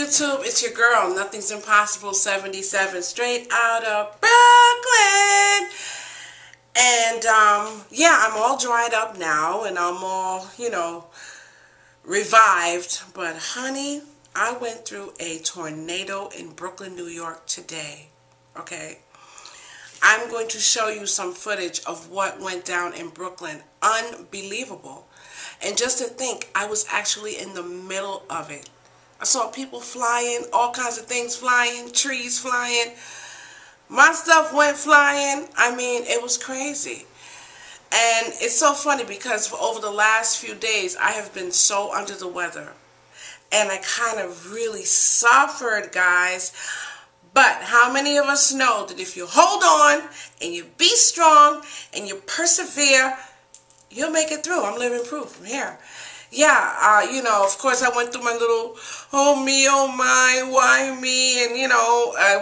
YouTube? It's your girl, Nothing's Impossible 77, straight out of Brooklyn. And yeah, I'm all dried up now and I'm all, revived. But honey, I went through a tornado in Brooklyn, New York today. Okay? I'm going to show you some footage of what went down in Brooklyn. Unbelievable. And just to think, I was actually in the middle of it. I saw people flying, all kinds of things flying, trees flying. My stuff went flying. I mean, it was crazy. And it's so funny because for over the last few days, I have been so under the weather. And I kind of really suffered, guys. But how many of us know that if you hold on and you be strong and you persevere, you'll make it through? I'm living proof from here. Yeah, of course I went through my little, oh me, oh my, why me, and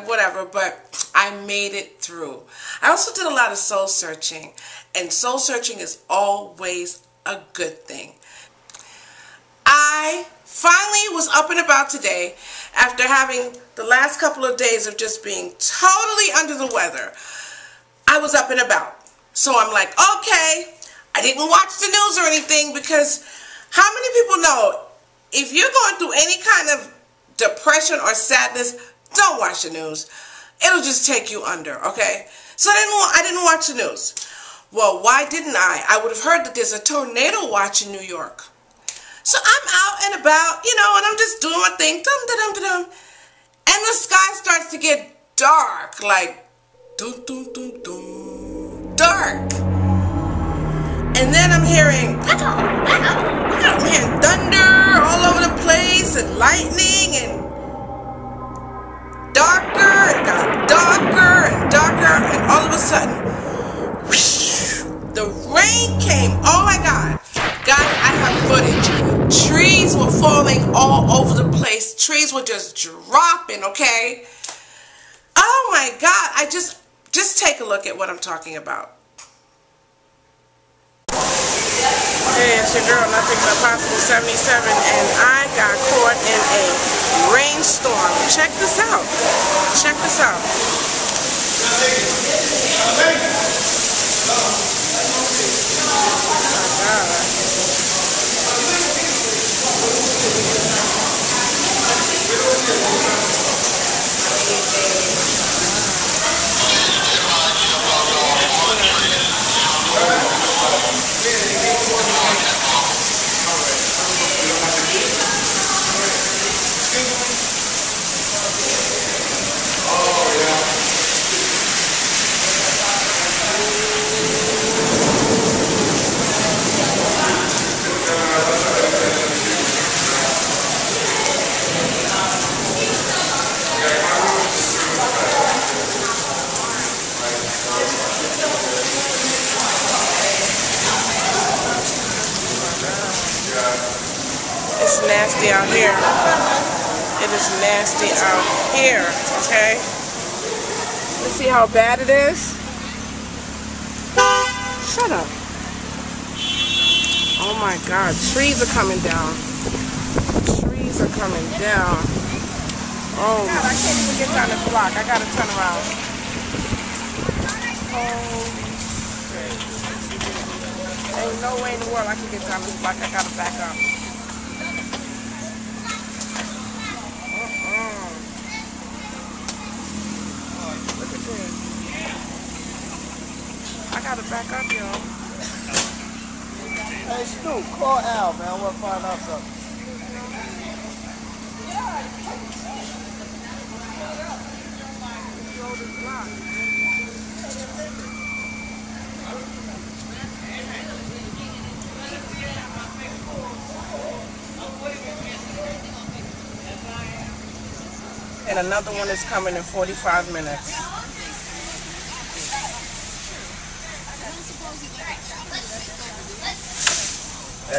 whatever, but I made it through. I also did a lot of soul searching, and soul searching is always a good thing. I finally was up and about today after having the last couple of days of just being totally under the weather. I was up and about. So I'm like, okay, I didn't watch the news or anything because how many people know if you're going through any kind of depression or sadness, don't watch the news. It'll just take you under, okay? So I didn't watch the news. Well, why didn't I? I would have heard that there's a tornado watch in New York. So I'm out and about, and I'm just doing my thing, dum-da-dum-da-dum. And the sky starts to get dark, like dum-dum-dum-dum, dark. And then I'm hearing, I'm hearing thunder all over the place and lightning and darker, it got darker and darker, and all of a sudden, whoosh, the rain came. Oh my God. Guys, I have footage. Trees were falling all over the place. Trees were just dropping, okay? Oh my God. Just take a look at what I'm talking about. Hey, it's your girl, Nothing's Impossible 77, and I got caught in a rainstorm. Check this out. Check this out. Oh my God. It's nasty out here. It is nasty out here, okay? Let's see how bad it is. Shut up. Oh my God, trees are coming down. Trees are coming down. Oh God, I can't even get down this block. I gotta turn around. Oh, ain't no way in the world I can get down this block. I gotta back up. Look at this. I gotta back up, y'all. Hey, Stu, call Al, man. I want to find out something. And another one is coming in 45 minutes.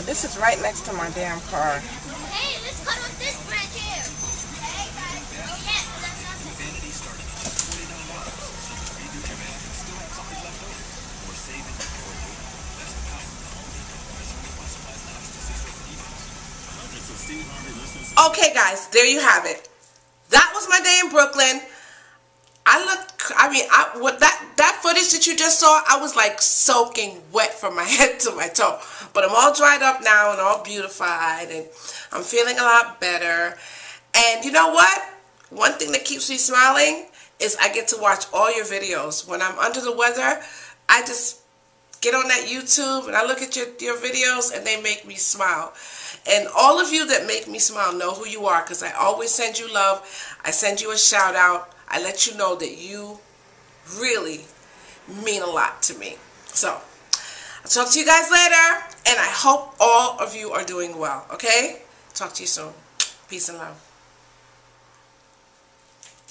This is right next to my damn car. Hey, let's cut off this branch here. Hey, guys. Okay, guys, there you have it. that was my day in Brooklyn. What that footage that you just saw, I was like soaking wet from my head to my toe. But I'm all dried up now and all beautified, and I'm feeling a lot better. And you know what? One thing that keeps me smiling is I get to watch all your videos. When I'm under the weather, I just get on that YouTube and I look at your videos, and they make me smile. And all of you that make me smile know who you are, because I always send you love. I send you a shout out. I let you know that you really mean a lot to me. So, I'll talk to you guys later, and I hope all of you are doing well, okay? Talk to you soon. Peace and love.